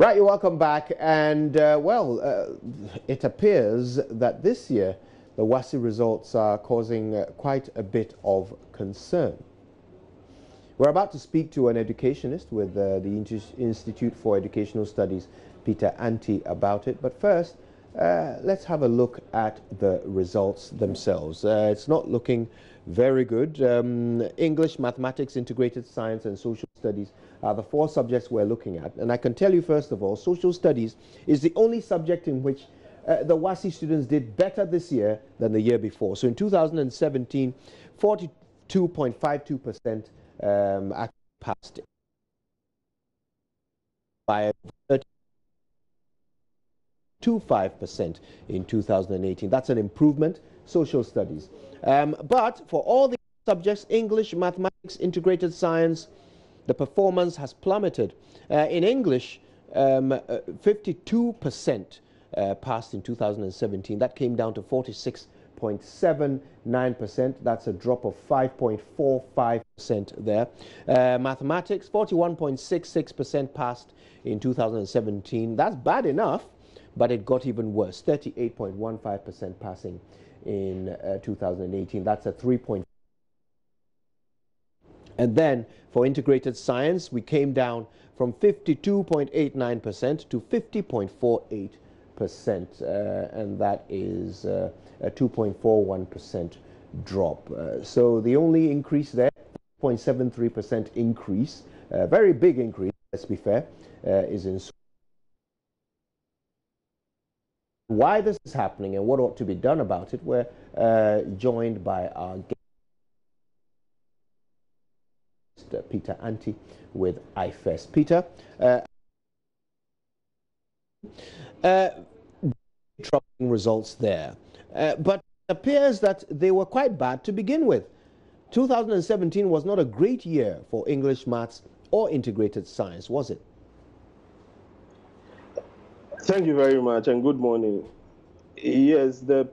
Right, you're welcome back. And, it appears that this year the WASSCE results are causing quite a bit of concern. We're about to speak to an educationist with the Institute for Educational Studies, Peter Anti, about it. But first, let's have a look at the results themselves. It's not looking very good. English, mathematics, integrated science, and social studies are the four subjects we're looking at. And I can tell you, first of all, social studies is the only subject in which the WASSCE students did better this year than the year before. So in 2017, 42.52% actually passed by 30.25% in 2018. That's an improvement, social studies. But for all the subjects, English, mathematics, integrated science, the performance has plummeted. In English, 52% passed in 2017. That came down to 46.79%. That's a drop of 5.45% there. Mathematics, 41.66% passed in 2017. That's bad enough, but it got even worse. 38.15% passing in 2018. That's a 3. And then for integrated science, we came down from 52.89% to 50.48%, and that is a 2.41% drop. So the only increase there, 0.73% increase, a very big increase, let's be fair, is in why this is happening and what ought to be done about it. We're joined by our guest, Peter Anti, with IFES. Peter, troubling results there, but it appears that they were quite bad to begin with. 2017 was not a great year for English, maths, or integrated science, was it? Thank you very much, and good morning. Yes, the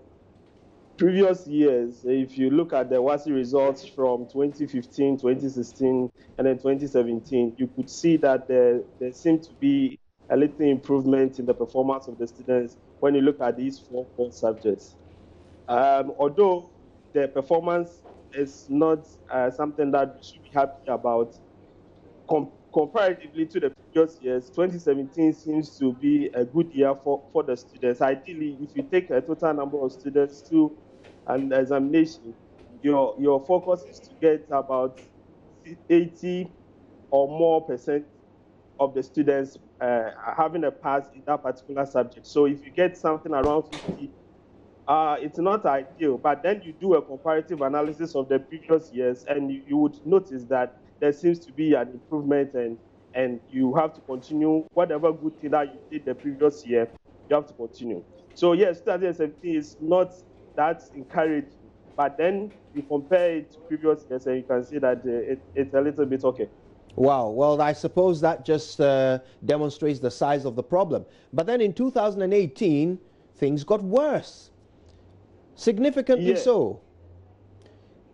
previous years, if you look at the WASSCE results from 2015, 2016, and then 2017, you could see that there seemed to be a little improvement in the performance of the students when you look at these four core subjects. Although the performance is not something that we should be happy about, comparatively to the previous years, 2017 seems to be a good year for the students. Ideally, if you take a total number of students to an examination, your focus is to get about 80 or more % of the students having a pass in that particular subject. So if you get something around 50, it's not ideal, but then you do a comparative analysis of the previous years, and you would notice that there seems to be an improvement, and you have to continue whatever good thing that you did the previous year, you have to continue. So yes, 2017 is not that encouraging, but then you compare it to previous years and you can see that it's a little bit okay. Wow, well, I suppose that just demonstrates the size of the problem. But then in 2018, things got worse, significantly so.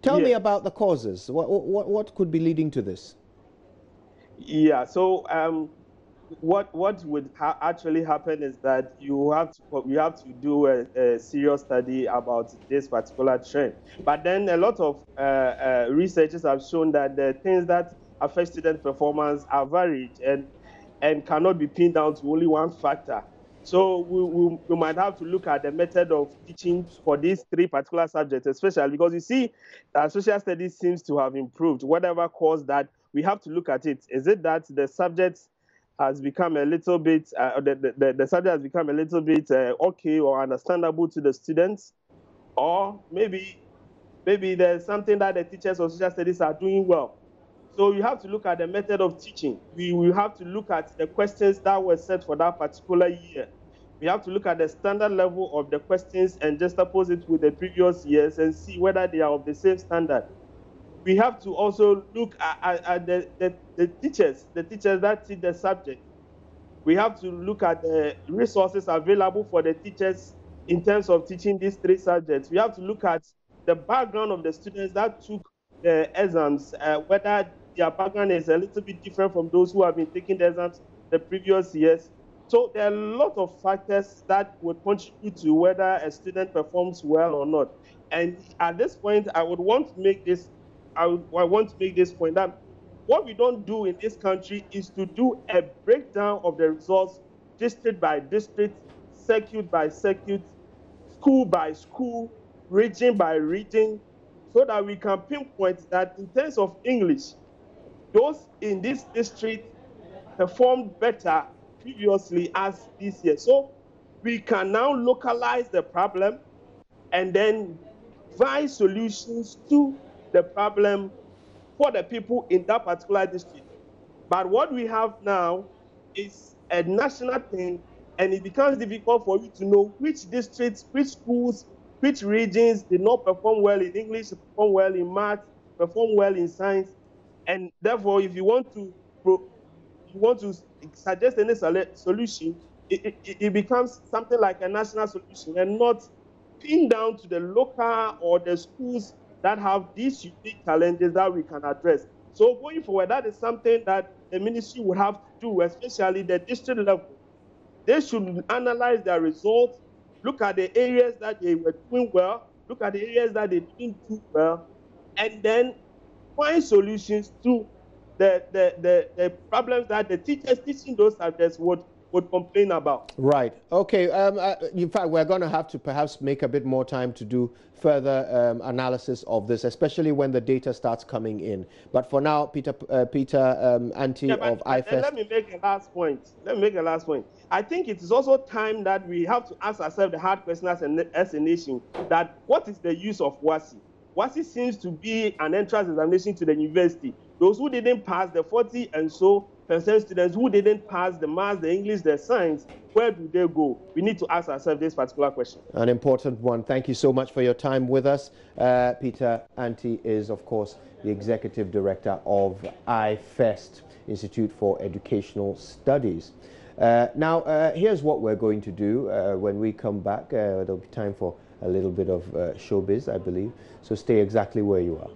Tell me about the causes. What could be leading to this? Yeah, so what would actually happen is that we have to do a serious study about this particular trend. But then a lot of researchers have shown that the things that affect student performance are varied and cannot be pinned down to only one factor. So we might have to look at the method of teaching for these three particular subjects, especially because you see that social studies seems to have improved. Whatever caused that, we have to look at it. Is it that the subject has become a little bit, the subject has become a little bit okay or understandable to the students? Or maybe there's something that the teachers of social studies are doing well. So you have to look at the method of teaching. We will have to look at the questions that were set for that particular year. We have to look at the standard level of the questions and just oppose it with the previous years and see whether they are of the same standard. We have to also look at the teachers that teach the subject. We have to look at the resources available for the teachers in terms of teaching these three subjects. We have to look at the background of the students that took the exams, whether their background is a little bit different from those who have been taking the exams the previous years. So there are a lot of factors that would contribute to whether a student performs well or not. And at this point, I want to make this point that what we don't do in this country is to do a breakdown of the results district by district, circuit by circuit, school by school, region by region, so that we can pinpoint that in terms of English, those in this district performed better previously as this year. So we can now localize the problem and then devise solutions to the problem for the people in that particular district. But what we have now is a national thing, and it becomes difficult for you to know which districts, which schools, which regions did not perform well in English, perform well in math, perform well in science. And therefore, if you want to suggest any solution, it becomes something like a national solution and not pinned down to the local or the schools that have these unique challenges that we can address. So going forward, that is something that the ministry would have to do, especially the district level. They should analyze their results, look at the areas that they were doing well, look at the areas that they didn't do well, and then find solutions to the problems that the teachers teaching those subjects would complain about. Right. Okay. In fact, we're going to have to perhaps make a bit more time to do further analysis of this, especially when the data starts coming in. But for now, Peter Anti of IFEST. Let me make a last point. I think it is also time that we have to ask ourselves the hard question as a nation, that what is the use of WASSCE? WASSCE seems to be an entrance examination to the university. Those who didn't pass, the 40 and so percent students who didn't pass the maths, the English, the science, where do they go? We need to ask ourselves this particular question. An important one. Thank you so much for your time with us. Peter Anti is, of course, the Executive Director of IFEST, Institute for Educational Studies. Now, here's what we're going to do. When we come back, there'll be time for a little bit of showbiz, I believe. So stay exactly where you are.